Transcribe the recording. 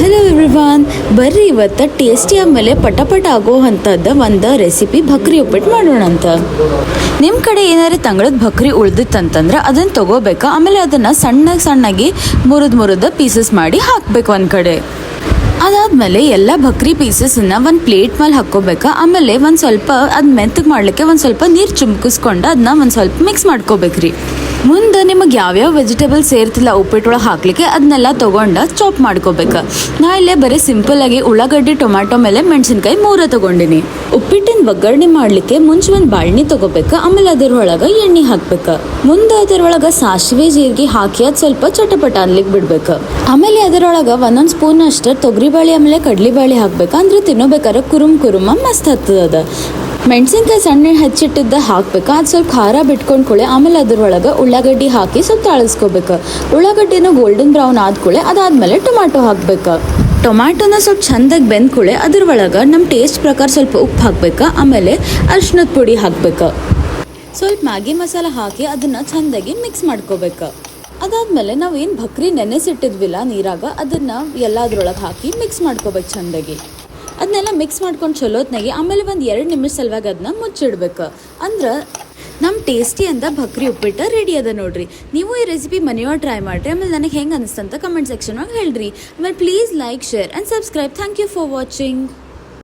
Hello everyone, ಬರ್ರಿ ಇವತ್ತು tasty ಆಮೇಲೆ ಪಟಪಟ ಆಗೋ ಅಂಥದ್ದು ಒಂದು ರೆಸಿಪಿ ಭಕ್ರಿ ಉಪ್ಪಿಟ್ಟು ಮಾಡೋಣ ಅಂತ. ನಿಮ್ಮ ಕಡೆ ಏನಾದ್ರು ತಂಗಳದ ಭಕ್ರಿ ಉಳ್ದಿತ್ತಂತಂದ್ರೆ ಅದನ್ನು ತೊಗೋಬೇಕು. ಆಮೇಲೆ ಅದನ್ನು ಸಣ್ಣಗೆ ಮುರಿದು ಪೀಸಸ್ ಮಾಡಿ ಹಾಕಬೇಕು ಒಂದು ಕಡೆ. ಅದಾದಮೇಲೆ ಎಲ್ಲ ಭಕ್ರಿ ಪೀಸಸನ್ನು ಒಂದು ಪ್ಲೇಟ್ ಮೇಲೆ ಹಾಕ್ಕೋಬೇಕು. ಆಮೇಲೆ ಒಂದು ಸ್ವಲ್ಪ ಅದು ಮೆತ್ತಗೆ ಮಾಡಲಿಕ್ಕೆ ಒಂದು ಸ್ವಲ್ಪ ನೀರು ಚುಮ್ಕಿಸ್ಕೊಂಡು ಅದನ್ನ ಒಂದು ಸ್ವಲ್ಪ ಮಿಕ್ಸ್ ಮಾಡ್ಕೋಬೇಕ್ರಿ. ಮುಂದೆ ನಿಮಗೆ ಯಾವ್ಯಾವ ವೆಜಿಟೇಬಲ್ಸ್ ಸೇರ್ತಿಲ್ಲ ಉಪ್ಪಿಟ್ಟೊಳಗೆ ಹಾಕ್ಲಿಕ್ಕೆ ಅದನ್ನೆಲ್ಲ ತೊಗೊಂಡು ಚಾಪ್ ಮಾಡ್ಕೋಬೇಕು. ನಾ ಇಲ್ಲೇ ಬರೀ ಸಿಂಪಲ್ಲಾಗಿ ಉಳ್ಳಾಗಡ್ಡಿ, ಟೊಮ್ಯಾಟೊ ಮೇಲೆ ಮೆಣಸಿನ್ಕಾಯಿ 3 ತೊಗೊಂಡಿನಿ. ಉಪ್ಪಿಟ್ಟಿನ ಒಗ್ಗರಣೆ ಮಾಡಲಿಕ್ಕೆ ಮುಂಚೆ ಒಂದು ಬಾಳ್ನಿ ತೊಗೋಬೇಕು. ಆಮೇಲೆ ಅದರೊಳಗೆ ಎಣ್ಣೆ ಹಾಕ್ಬೇಕು. ಮುಂದೆ ಅದರೊಳಗೆ ಸಾಸಿವೆ ಜೀರಿಗೆ ಹಾಕಿ ಅದು ಸ್ವಲ್ಪ ಚಟಪಟ ಅನ್ಲಿಕ್ಕೆ ಬಿಡ್ಬೇಕು. ಆಮೇಲೆ ಅದರೊಳಗೆ 1 ಸ್ಪೂನ್ ಅಷ್ಟು ತೊಗರಿಬೇಳೆ ಆಮೇಲೆ ಕಡ್ಲಿಬೇಳೆ ಹಾಕ್ಬೇಕು. ಅಂದ್ರೆ ತಿನ್ನೋಬೇಕಾದ್ರೆ ಕುರುಮ ಮಸ್ತ್ ಹತ್ತದ. ಮೆಣಸಿನ್ಕಾಯಿ ಸಣ್ಣ ಹೆಚ್ಚಿಟ್ಟಿದ್ದ ಹಾಕ್ಬೇಕು. ಅದು ಸ್ವಲ್ಪ ಖಾರ ಬಿಟ್ಕೊಂಡ್ಕೊಳ್ಳೆ. ಆಮೇಲೆ ಅದ್ರೊಳಗೆ ಉಳ್ಳಾಗಡ್ಡಿ ಹಾಕಿ ಸ್ವಲ್ಪ ತಾಳಿಸ್ಕೋಬೇಕು. ಉಳ್ಳಾಗಡ್ಡಿನ ಗೋಲ್ಡನ್ ಬ್ರೌನ್ ಆದ್ಕೊಳ್ಳೆ. ಅದಾದ್ಮೇಲೆ ಟೊಮ್ಯಾಟೊ ಹಾಕ್ಬೇಕು. ಟೊಮ್ಯಾಟೊನ ಸ್ವಲ್ಪ ಚೆಂದಾಗಿ ಬೆಂದ್ಕೊಳ್ಳೆ. ಅದ್ರೊಳಗೆ ನಮ್ಮ ಟೇಸ್ಟ್ ಪ್ರಕಾರ ಸ್ವಲ್ಪ ಉಪ್ಪು ಹಾಕ್ಬೇಕು. ಆಮೇಲೆ ಅರಿಶಿಣದ ಪುಡಿ ಹಾಕ್ಬೇಕು. ಸ್ವಲ್ಪ ಮ್ಯಾಗಿ ಮಸಾಲ ಹಾಕಿ ಅದನ್ನು ಚೆಂದಾಗಿ ಮಿಕ್ಸ್ ಮಾಡ್ಕೋಬೇಕು. ಅದಾದಮೇಲೆ ನಾವೇನು ಭಕ್ರಿ ನೆನೆಸಿಟ್ಟಿದ್ವಿಲ್ಲ ನೀರಾಗ, ಅದನ್ನು ಎಲ್ಲದ್ರೊಳಗೆ ಹಾಕಿ ಮಿಕ್ಸ್ ಮಾಡ್ಕೋಬೇಕು ಚೆಂದಾಗಿ. ಅದನ್ನೆಲ್ಲ ಮಿಕ್ಸ್ ಮಾಡ್ಕೊಂಡು ಚಲೋತ್ನಾಗಿ ಆಮೇಲೆ ಒಂದು 2 ನಿಮಿಷ ಸಲುವಾಗಿ ಅದನ್ನ ಮುಚ್ಚಿಡ್ಬೇಕು. ಅಂದ್ರೆ ನಮ್ಮ ಟೇಸ್ಟಿ ಅಂತ ಭಕ್ರಿ ಉಪ್ಪಿಟ್ಟು ರೆಡಿ ಅದ ನೋಡ್ರಿ. ನೀವು ಈ ರೆಸಿಪಿ ಮನೆಯೊಳಗೆ ಟ್ರೈ ಮಾಡಿರಿ. ಆಮೇಲೆ ನನಗೆ ಹೆಂಗೆ ಅನಿಸ್ತಂತ ಕಮೆಂಟ್ ಸೆಕ್ಷನ್ ಒಳಗೆ ಹೇಳ್ರಿ. ಆಮೇಲೆ please like, share and subscribe. Thank you for watching.